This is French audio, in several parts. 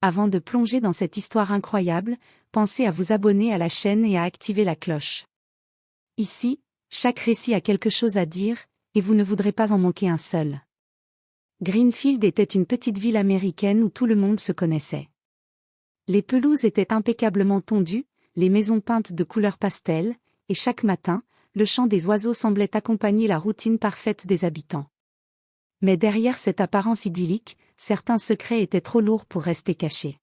Avant de plonger dans cette histoire incroyable, pensez à vous abonner à la chaîne et à activer la cloche. Ici, chaque récit a quelque chose à dire, et vous ne voudrez pas en manquer un seul. Greenfield était une petite ville américaine où tout le monde se connaissait. Les pelouses étaient impeccablement tondues, les maisons peintes de couleurs pastel, et chaque matin, le chant des oiseaux semblait accompagner la routine parfaite des habitants. Mais derrière cette apparence idyllique, certains secrets étaient trop lourds pour rester cachés.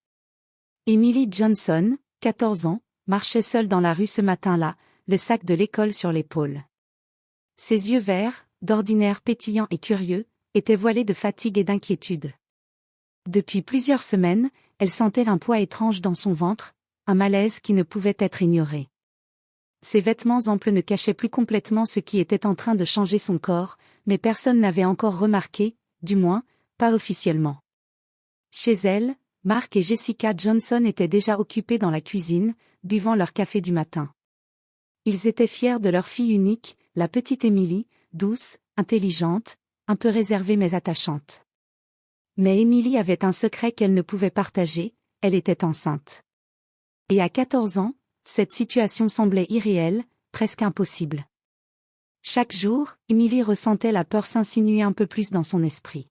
Emily Johnson, 14 ans, marchait seule dans la rue ce matin-là, le sac de l'école sur l'épaule. Ses yeux verts, d'ordinaire pétillants et curieux, étaient voilés de fatigue et d'inquiétude. Depuis plusieurs semaines, elle sentait un poids étrange dans son ventre, un malaise qui ne pouvait être ignoré. Ses vêtements amples ne cachaient plus complètement ce qui était en train de changer son corps, mais personne n'avait encore remarqué, du moins, pas officiellement. Chez elle, Mark et Jessica Johnson étaient déjà occupés dans la cuisine, buvant leur café du matin. Ils étaient fiers de leur fille unique, la petite Emily, douce, intelligente, un peu réservée mais attachante. Mais Emily avait un secret qu'elle ne pouvait partager, elle était enceinte. Et à 14 ans, cette situation semblait irréelle, presque impossible. Chaque jour, Emily ressentait la peur s'insinuer un peu plus dans son esprit.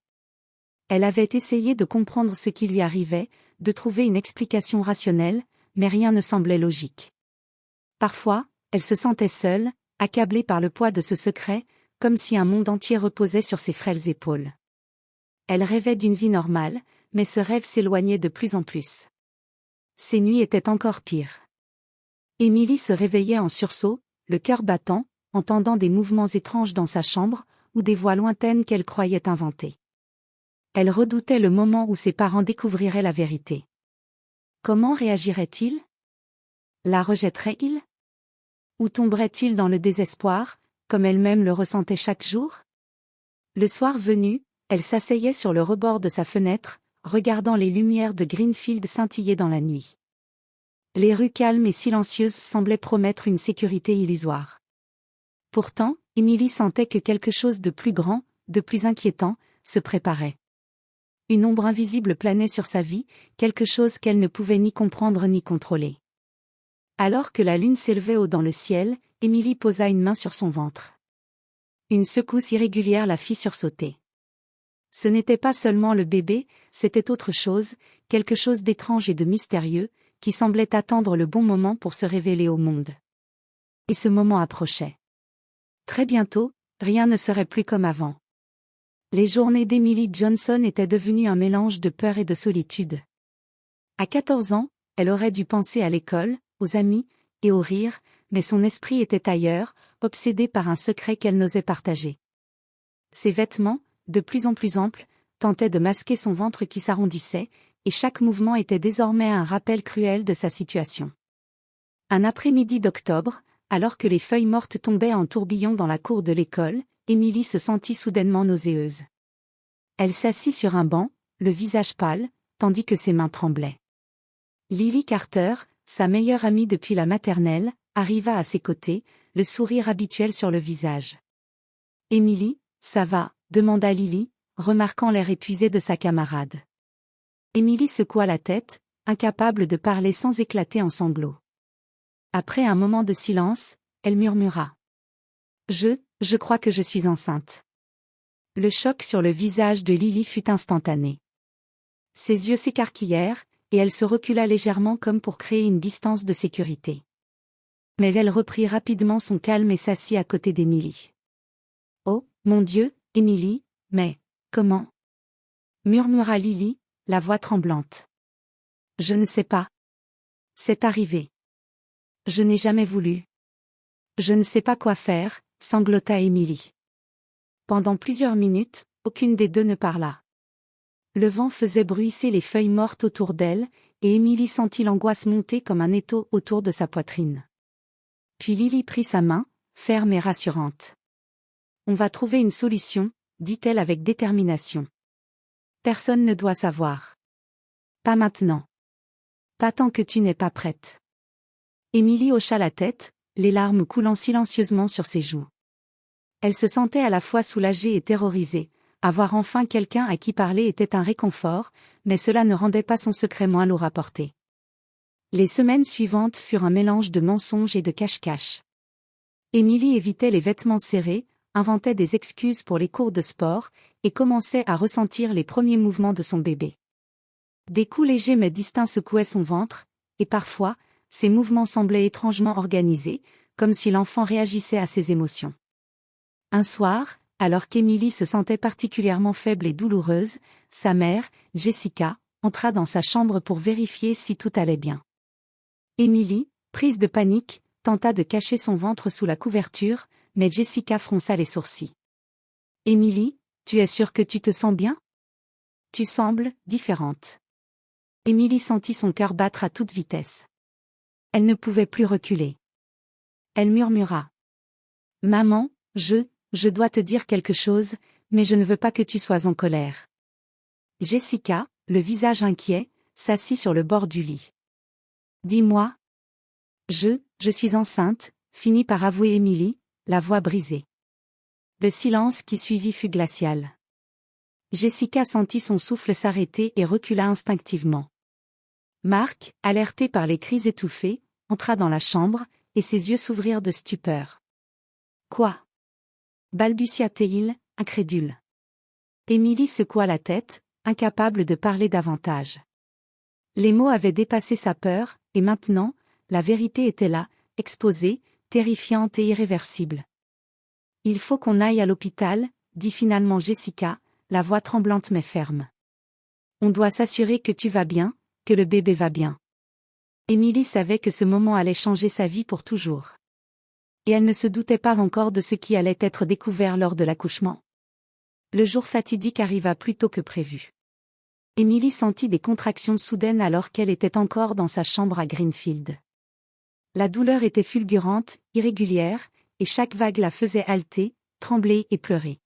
Elle avait essayé de comprendre ce qui lui arrivait, de trouver une explication rationnelle, mais rien ne semblait logique. Parfois, elle se sentait seule, accablée par le poids de ce secret, comme si un monde entier reposait sur ses frêles épaules. Elle rêvait d'une vie normale, mais ce rêve s'éloignait de plus en plus. Ses nuits étaient encore pires. Emily se réveillait en sursaut, le cœur battant, entendant des mouvements étranges dans sa chambre, ou des voix lointaines qu'elle croyait inventées. Elle redoutait le moment où ses parents découvriraient la vérité. Comment réagirait-il? La rejetterait-il? Ou tomberait-il dans le désespoir, comme elle-même le ressentait chaque jour? Le soir venu, elle s'asseyait sur le rebord de sa fenêtre, regardant les lumières de Greenfield scintiller dans la nuit. Les rues calmes et silencieuses semblaient promettre une sécurité illusoire. Pourtant, Emily sentait que quelque chose de plus grand, de plus inquiétant, se préparait. Une ombre invisible planait sur sa vie, quelque chose qu'elle ne pouvait ni comprendre ni contrôler. Alors que la lune s'élevait haut dans le ciel, Emily posa une main sur son ventre. Une secousse irrégulière la fit sursauter. Ce n'était pas seulement le bébé, c'était autre chose, quelque chose d'étrange et de mystérieux, qui semblait attendre le bon moment pour se révéler au monde. Et ce moment approchait. Très bientôt, rien ne serait plus comme avant. Les journées d'Emily Johnson étaient devenues un mélange de peur et de solitude. À 14 ans, elle aurait dû penser à l'école, aux amis, et au rire, mais son esprit était ailleurs, obsédé par un secret qu'elle n'osait partager. Ses vêtements, de plus en plus amples, tentaient de masquer son ventre qui s'arrondissait, et chaque mouvement était désormais un rappel cruel de sa situation. Un après-midi d'octobre, alors que les feuilles mortes tombaient en tourbillon dans la cour de l'école, Emily se sentit soudainement nauséeuse. Elle s'assit sur un banc, le visage pâle, tandis que ses mains tremblaient. Lily Carter, sa meilleure amie depuis la maternelle, arriva à ses côtés, le sourire habituel sur le visage. « Emily, ça va ?» demanda Lily, remarquant l'air épuisé de sa camarade. Emily secoua la tête, incapable de parler sans éclater en sanglots. Après un moment de silence, elle murmura. « Je crois que je suis enceinte. » Le choc sur le visage de Lily fut instantané. Ses yeux s'écarquillèrent, et elle se recula légèrement comme pour créer une distance de sécurité. Mais elle reprit rapidement son calme et s'assit à côté d'Emily. « Oh, mon Dieu, Emily, mais, comment ?» murmura Lily, la voix tremblante. « Je ne sais pas. C'est arrivé. Je n'ai jamais voulu. Je ne sais pas quoi faire, » sanglota Emily. Pendant plusieurs minutes, aucune des deux ne parla. Le vent faisait bruisser les feuilles mortes autour d'elle, et Emily sentit l'angoisse monter comme un étau autour de sa poitrine. Puis Lily prit sa main, ferme et rassurante. « On va trouver une solution, » dit-elle avec détermination. « Personne ne doit savoir. Pas maintenant. Pas tant que tu n'es pas prête. » Emily hocha la tête, les larmes coulant silencieusement sur ses joues. Elle se sentait à la fois soulagée et terrorisée, avoir enfin quelqu'un à qui parler était un réconfort, mais cela ne rendait pas son secret moins lourd à porter. Les semaines suivantes furent un mélange de mensonges et de cache-cache. Émilie évitait les vêtements serrés, inventait des excuses pour les cours de sport, et commençait à ressentir les premiers mouvements de son bébé. Des coups légers mais distincts secouaient son ventre, et parfois, ces mouvements semblaient étrangement organisés, comme si l'enfant réagissait à ses émotions. Un soir, alors qu'Émilie se sentait particulièrement faible et douloureuse, sa mère, Jessica, entra dans sa chambre pour vérifier si tout allait bien. Émilie, prise de panique, tenta de cacher son ventre sous la couverture, mais Jessica fronça les sourcils. « Émilie, tu es sûre que tu te sens bien ? Tu sembles différente. » Émilie sentit son cœur battre à toute vitesse. Elle ne pouvait plus reculer. Elle murmura. « Maman, je dois te dire quelque chose, mais je ne veux pas que tu sois en colère. » Jessica, le visage inquiet, s'assit sur le bord du lit. « Dis-moi. »« Je suis enceinte, » finit par avouer Émilie, la voix brisée. Le silence qui suivit fut glacial. Jessica sentit son souffle s'arrêter et recula instinctivement. Marc, alerté par les cris étouffés, entra dans la chambre, et ses yeux s'ouvrirent de stupeur. « Quoi ?» balbutia-t-il, incrédule. Émilie secoua la tête, incapable de parler davantage. Les mots avaient dépassé sa peur, et maintenant, la vérité était là, exposée, terrifiante et irréversible. « Il faut qu'on aille à l'hôpital, » dit finalement Jessica, la voix tremblante mais ferme. « On doit s'assurer que tu vas bien, que le bébé va bien. » Émilie savait que ce moment allait changer sa vie pour toujours. Et elle ne se doutait pas encore de ce qui allait être découvert lors de l'accouchement. Le jour fatidique arriva plus tôt que prévu. Émilie sentit des contractions soudaines alors qu'elle était encore dans sa chambre à Greenfield. La douleur était fulgurante, irrégulière, et chaque vague la faisait halter, trembler et pleurer.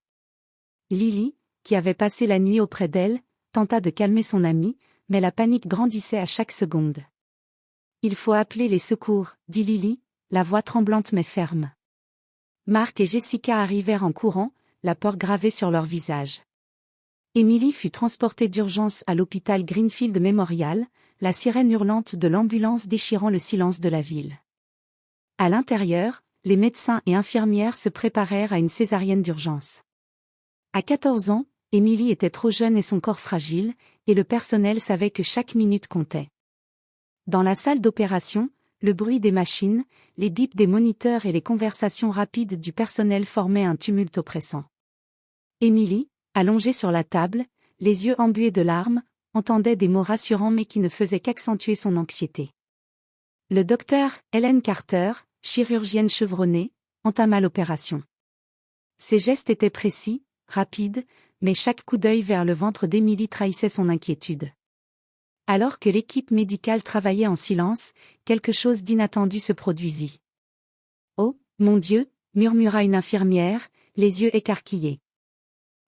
Lily, qui avait passé la nuit auprès d'elle, tenta de calmer son amie, mais la panique grandissait à chaque seconde. « Il faut appeler les secours, » dit Lily, la voix tremblante mais ferme. Marc et Jessica arrivèrent en courant, la peur gravée sur leur visage. Émilie fut transportée d'urgence à l'hôpital Greenfield Memorial, la sirène hurlante de l'ambulance déchirant le silence de la ville. À l'intérieur, les médecins et infirmières se préparèrent à une césarienne d'urgence. À 14 ans, Émilie était trop jeune et son corps fragile, et le personnel savait que chaque minute comptait. Dans la salle d'opération, le bruit des machines, les bips des moniteurs et les conversations rapides du personnel formaient un tumulte oppressant. Émilie, allongée sur la table, les yeux embués de larmes, entendait des mots rassurants mais qui ne faisaient qu'accentuer son anxiété. Le docteur Helen Carter, chirurgienne chevronnée, entama l'opération. Ses gestes étaient précis, rapides, mais chaque coup d'œil vers le ventre d'Émilie trahissait son inquiétude. Alors que l'équipe médicale travaillait en silence, quelque chose d'inattendu se produisit. « Oh, mon Dieu !» murmura une infirmière, les yeux écarquillés.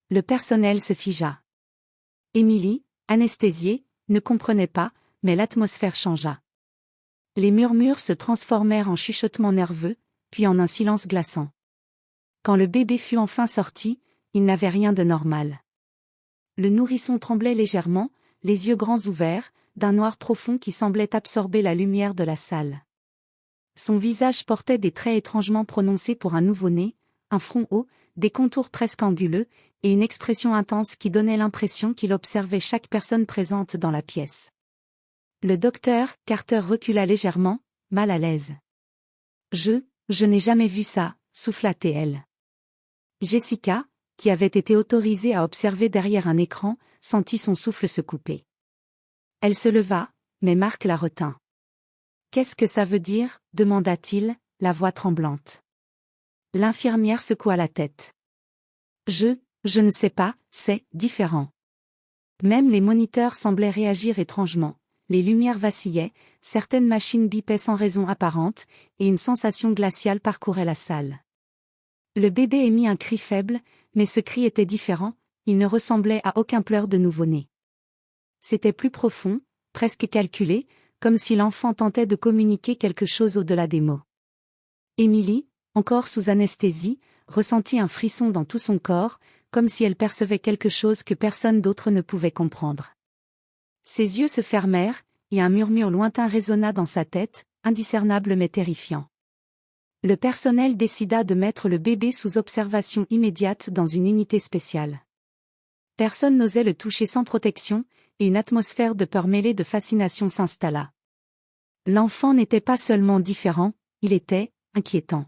Le personnel se figea. Émilie, anesthésiée, ne comprenait pas, mais l'atmosphère changea. Les murmures se transformèrent en chuchotements nerveux, puis en un silence glaçant. Quand le bébé fut enfin sorti, il n'avait rien de normal. Le nourrisson tremblait légèrement, les yeux grands ouverts, d'un noir profond qui semblait absorber la lumière de la salle. Son visage portait des traits étrangement prononcés pour un nouveau-né, un front haut, des contours presque anguleux, et une expression intense qui donnait l'impression qu'il observait chaque personne présente dans la pièce. Le docteur Carter recula légèrement, mal à l'aise. « Je n'ai jamais vu ça », souffla-t-elle. Jessica, qui avait été autorisée à observer derrière un écran, sentit son souffle se couper. Elle se leva, mais Marc la retint. « Qu'est-ce que ça veut dire ?» demanda-t-il, la voix tremblante. L'infirmière secoua la tête. « Je ne sais pas, c'est différent. » Même les moniteurs semblaient réagir étrangement, les lumières vacillaient, certaines machines bipaient sans raison apparente, et une sensation glaciale parcourait la salle. Le bébé émit un cri faible, mais ce cri était différent, il ne ressemblait à aucun pleur de nouveau-né. C'était plus profond, presque calculé, comme si l'enfant tentait de communiquer quelque chose au-delà des mots. Émilie, encore sous anesthésie, ressentit un frisson dans tout son corps, comme si elle percevait quelque chose que personne d'autre ne pouvait comprendre. Ses yeux se fermèrent, et un murmure lointain résonna dans sa tête, indiscernable mais terrifiant. Le personnel décida de mettre le bébé sous observation immédiate dans une unité spéciale. Personne n'osait le toucher sans protection, et une atmosphère de peur mêlée de fascination s'installa. L'enfant n'était pas seulement différent, il était inquiétant.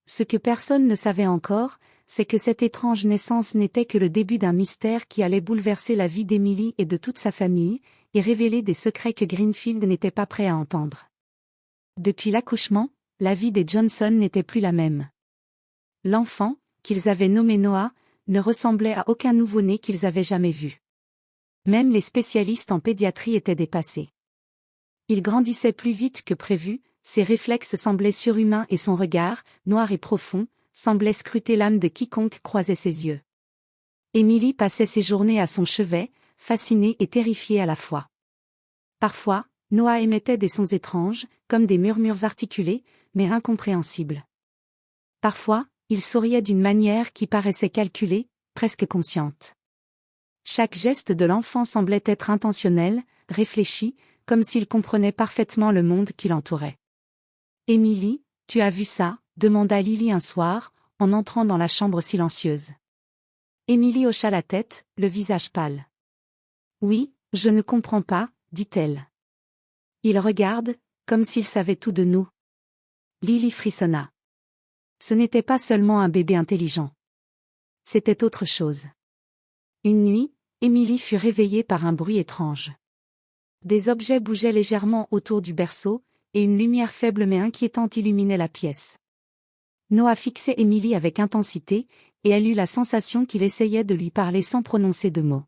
Ce que personne ne savait encore, c'est que cette étrange naissance n'était que le début d'un mystère qui allait bouleverser la vie d'Emily et de toute sa famille, et révéler des secrets que Greenfield n'était pas prêt à entendre. Depuis l'accouchement, la vie des Johnson n'était plus la même. L'enfant, qu'ils avaient nommé Noah, ne ressemblait à aucun nouveau-né qu'ils avaient jamais vu. Même les spécialistes en pédiatrie étaient dépassés. Il grandissait plus vite que prévu, ses réflexes semblaient surhumains et son regard, noir et profond, semblait scruter l'âme de quiconque croisait ses yeux. Emily passait ses journées à son chevet, fascinée et terrifiée à la fois. Parfois, Noah émettait des sons étranges, comme des murmures articulés, mais incompréhensibles. Parfois, il souriait d'une manière qui paraissait calculée, presque consciente. Chaque geste de l'enfant semblait être intentionnel, réfléchi, comme s'il comprenait parfaitement le monde qui l'entourait. « Emily, tu as vu ça ?» demanda Lily un soir, en entrant dans la chambre silencieuse. Emily hocha la tête, le visage pâle. « Oui, je ne comprends pas, » dit-elle. « Il regarde, comme s'il savait tout de nous. » Lily frissonna. Ce n'était pas seulement un bébé intelligent. C'était autre chose. Une nuit, Emily fut réveillée par un bruit étrange. Des objets bougeaient légèrement autour du berceau, et une lumière faible mais inquiétante illuminait la pièce. Noah fixait Emily avec intensité, et elle eut la sensation qu'il essayait de lui parler sans prononcer de mots.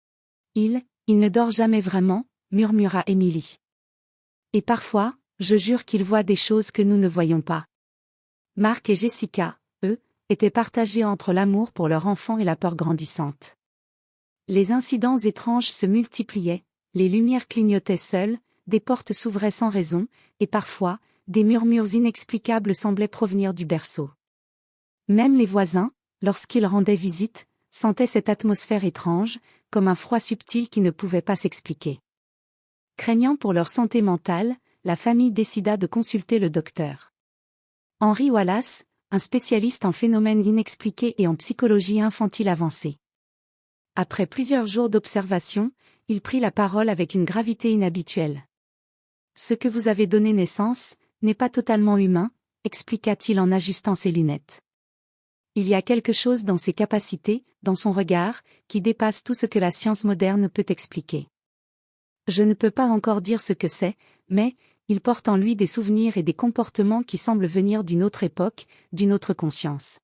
« Il ne dort jamais vraiment », murmura Emily. « Et parfois, je jure qu'il voit des choses que nous ne voyons pas. » Mark et Jessica, eux, étaient partagés entre l'amour pour leur enfant et la peur grandissante. Les incidents étranges se multipliaient, les lumières clignotaient seules, des portes s'ouvraient sans raison, et parfois, des murmures inexplicables semblaient provenir du berceau. Même les voisins, lorsqu'ils rendaient visite, sentaient cette atmosphère étrange, comme un froid subtil qui ne pouvait pas s'expliquer. Craignant pour leur santé mentale, la famille décida de consulter le docteur. Henry Wallace, un spécialiste en phénomènes inexpliqués et en psychologie infantile avancée. Après plusieurs jours d'observation, il prit la parole avec une gravité inhabituelle. « Ce que vous avez donné naissance n'est pas totalement humain, » expliqua-t-il en ajustant ses lunettes. « Il y a quelque chose dans ses capacités, dans son regard, qui dépasse tout ce que la science moderne peut expliquer. Je ne peux pas encore dire ce que c'est, mais il porte en lui des souvenirs et des comportements qui semblent venir d'une autre époque, d'une autre conscience. »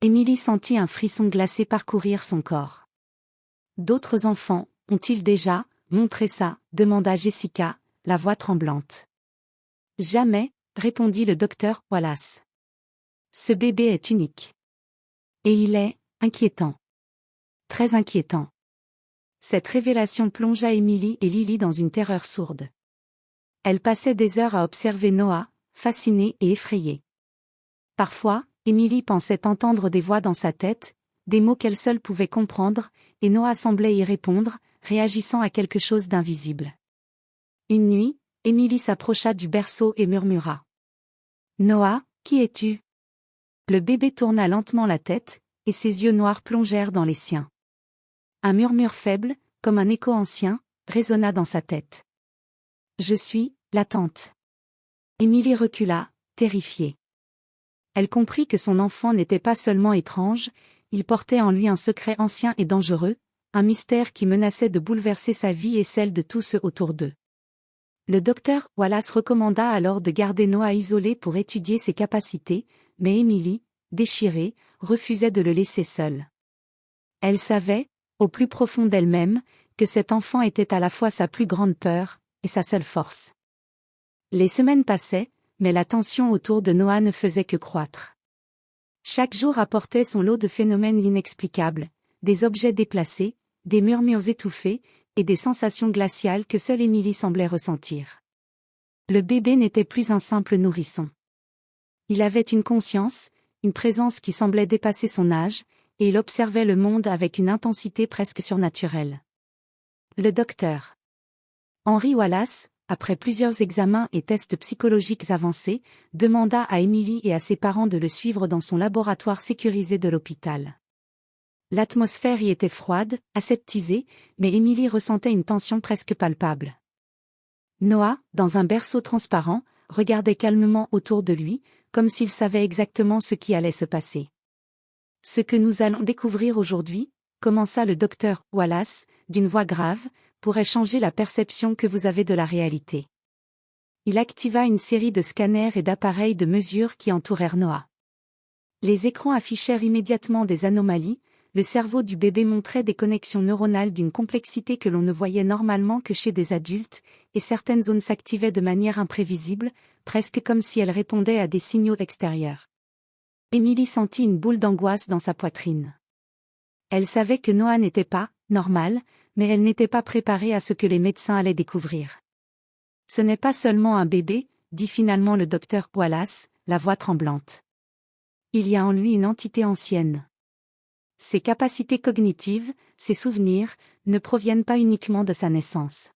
Emily sentit un frisson glacé parcourir son corps. « D'autres enfants ont-ils déjà montré ça ?» demanda Jessica, la voix tremblante. « Jamais, » répondit le docteur Wallace. « Ce bébé est unique. Et il est inquiétant. Très inquiétant. » Cette révélation plongea Emily et Lily dans une terreur sourde. Elles passaient des heures à observer Noah, fascinée et effrayée. Parfois, Emily pensait entendre des voix dans sa tête, des mots qu'elle seule pouvait comprendre, et Noah semblait y répondre, réagissant à quelque chose d'invisible. Une nuit, Emily s'approcha du berceau et murmura. « Noah, qui es-tu » Le bébé tourna lentement la tête, et ses yeux noirs plongèrent dans les siens. Un murmure faible, comme un écho ancien, résonna dans sa tête. « Je suis la tante. » Emily recula, terrifiée. Elle comprit que son enfant n'était pas seulement étrange, il portait en lui un secret ancien et dangereux, un mystère qui menaçait de bouleverser sa vie et celle de tous ceux autour d'eux. Le docteur Wallace recommanda alors de garder Noah isolé pour étudier ses capacités, mais Emily, déchirée, refusait de le laisser seul. Elle savait, au plus profond d'elle-même, que cet enfant était à la fois sa plus grande peur et sa seule force. Les semaines passaient, mais la tension autour de Noah ne faisait que croître. Chaque jour apportait son lot de phénomènes inexplicables, des objets déplacés, des murmures étouffés, et des sensations glaciales que seule Emily semblait ressentir. Le bébé n'était plus un simple nourrisson. Il avait une conscience, une présence qui semblait dépasser son âge, et il observait le monde avec une intensité presque surnaturelle. Le docteur Henry Wallace, après plusieurs examens et tests psychologiques avancés, demanda à Emily et à ses parents de le suivre dans son laboratoire sécurisé de l'hôpital. L'atmosphère y était froide, aseptisée, mais Emily ressentait une tension presque palpable. Noah, dans un berceau transparent, regardait calmement autour de lui, comme s'il savait exactement ce qui allait se passer. Ce que nous allons découvrir aujourd'hui, commença le docteur Wallace, d'une voix grave, pourrait changer la perception que vous avez de la réalité. Il activa une série de scanners et d'appareils de mesure qui entourèrent Noah. Les écrans affichèrent immédiatement des anomalies, le cerveau du bébé montrait des connexions neuronales d'une complexité que l'on ne voyait normalement que chez des adultes, et certaines zones s'activaient de manière imprévisible, presque comme si elles répondaient à des signaux extérieurs. Emily sentit une boule d'angoisse dans sa poitrine. Elle savait que Noah n'était pas normal, mais elle n'était pas préparée à ce que les médecins allaient découvrir. Ce n'est pas seulement un bébé, dit finalement le docteur Wallace, la voix tremblante. Il y a en lui une entité ancienne. Ses capacités cognitives, ses souvenirs, ne proviennent pas uniquement de sa naissance.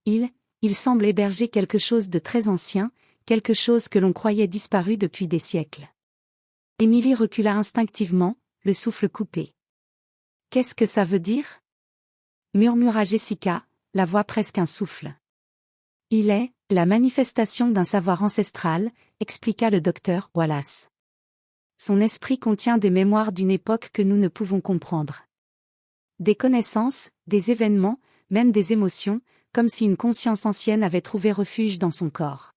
Il semble héberger quelque chose de très ancien, quelque chose que l'on croyait disparu depuis des siècles. Emily recula instinctivement, le souffle coupé. « Qu'est-ce que ça veut dire ?» murmura Jessica, la voix presque un souffle. « Il est la manifestation d'un savoir ancestral, expliqua le docteur Wallace. Son esprit contient des mémoires d'une époque que nous ne pouvons comprendre. Des connaissances, des événements, même des émotions, comme si une conscience ancienne avait trouvé refuge dans son corps. »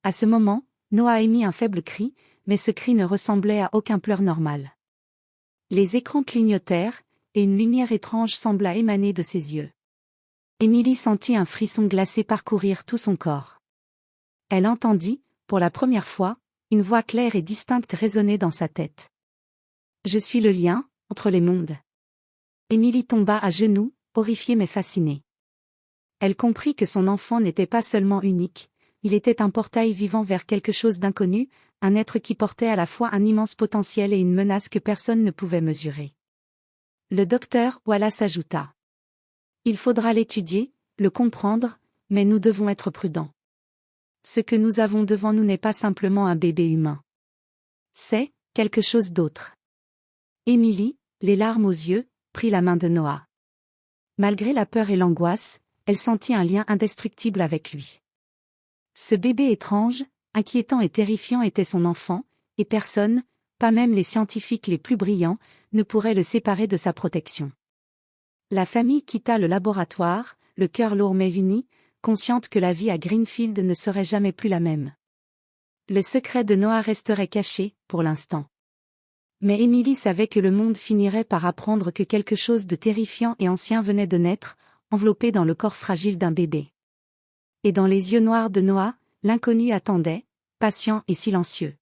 À ce moment, Noah émit un faible cri, mais ce cri ne ressemblait à aucun pleur normal. Les écrans clignotèrent, et une lumière étrange sembla émaner de ses yeux. Emily sentit un frisson glacé parcourir tout son corps. Elle entendit, pour la première fois, une voix claire et distincte résonner dans sa tête. « Je suis le lien entre les mondes. » Emily tomba à genoux, horrifiée mais fascinée. Elle comprit que son enfant n'était pas seulement unique, il était un portail vivant vers quelque chose d'inconnu, un être qui portait à la fois un immense potentiel et une menace que personne ne pouvait mesurer. Le docteur Wallace ajouta. « Il faudra l'étudier, le comprendre, mais nous devons être prudents. Ce que nous avons devant nous n'est pas simplement un bébé humain. C'est quelque chose d'autre. » Emily, les larmes aux yeux, prit la main de Noah. Malgré la peur et l'angoisse, elle sentit un lien indestructible avec lui. Ce bébé étrange, inquiétant et terrifiant était son enfant, et personne, pas même les scientifiques les plus brillants, ne pourrait le séparer de sa protection. La famille quitta le laboratoire, le cœur lourd mais uni, consciente que la vie à Greenfield ne serait jamais plus la même. Le secret de Noah resterait caché, pour l'instant. Mais Emily savait que le monde finirait par apprendre que quelque chose de terrifiant et ancien venait de naître, enveloppé dans le corps fragile d'un bébé. Et dans les yeux noirs de Noah, l'inconnu attendait, patient et silencieux.